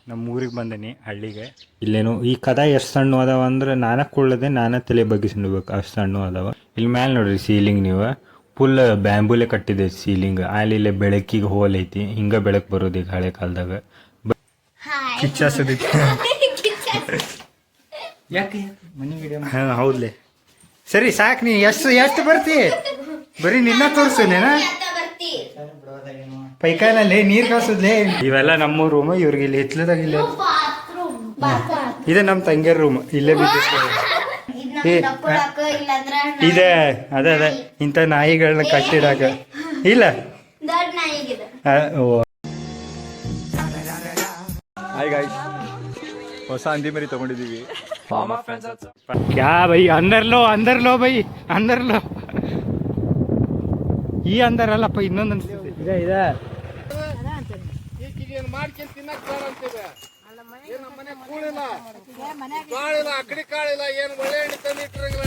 ನಮ್ಮ ಊರಿಗೆ ಬಂದೀನಿ ಹಳ್ಳಿಗೆ. ಇಲ್ಲೇನು ಈ ಕದ ಎಷ್ಟು ಸಣ್ಣ ಅದಾವ ಅಂದ್ರೆ ನಾನೇ ಕೊಳ್ಳದೆ ನಾನೇ ತಲೆ ಬಗ್ಗಿಸ್ಬೇಕು ಅಷ್ಟು ಸಣ್ಣ ಅದಾವ. ಇಲ್ಲಿ ಮ್ಯಾಲೆ ನೋಡ್ರಿ ಸೀಲಿಂಗ್ ನೀವು ಫುಲ್ ಬ್ಯಾಂಬೂಲೆ ಕಟ್ಟಿದೆ ಸೀಲಿಂಗ್. ಅಲ್ಲಿ ಇಲ್ಲೇ ಬೆಳಕಿಗೆ ಹೋಲ್ ಐತಿ, ಹಿಂಗೆ ಬೆಳಕು ಬರೋದು ಈಗ ಹಳೆ ಕಾಲದಾಗ. ಕಿಚ್ಚಾಸದೈತಿ ಯಾಕೆ ಮನಿ ವಿಡಿಯೋ? ಹಾಂ ಹೌದ್ಲೆ. ಸರಿ ಸಾಕು. ನೀ ಎಷ್ಟು ಬರ್ತಿ ಬರೀ ನಿನ್ನ ತೋರಿಸೇನ ಪೈಕಾನಲ್ಲಿ ನೀರು ಕಾಸೋದ್ಲೇ. ಇವೆಲ್ಲ ನಮ್ಮ ರೂಮ್. ಇವ್ರಿಗೆ ಇಲ್ಲಿ ಹಿತ್ಲದಾಗ ಇಲ್ಲ. ಇದೆ ನಮ್ಮ ತಂಗಿಯರ ರೂಮ್. ಇಲ್ಲೇ ಇದೆ. ಅದೇ ಇಂಥ ನಾಯಿಗಳನ್ನ ಕಟ್ಟಿಡಾಕ ಇಲ್ಲ. ಹಾಯ್ ಗಾಯ್ಸ್, ಹೊಸ ಹಂದಿ ಮರಿ ತಗೊಂಡಿದೀವಿ. ಕ್ಯಾ ಬೈ ಅಂದರ್ಲೋ ಬೈ ಅಂದರ್ಲೋ. ಈ ಅಂದರಲ್ಲಪ್ಪ ಇನ್ನೊಂದು ಇದೆ ಇದೆ. ಮಾಡ್ಕೊಂಡ್ ತಿನ್ನಕ್ ಬೇಡ ಅಂತೀವಿ. ನಮ್ಮ ಮನೆ ಕೂಳಿಲ್ಲ, ಕಾಳಿಲ್ಲ, ಅಕಡಿ ಕಾಳಿಲ್ಲ, ಏನು ಒಳ್ಳೆ ಎಣ್ಣೆ ತಂದಿಟ್ಟಿರಂಗಿಲ್ಲ.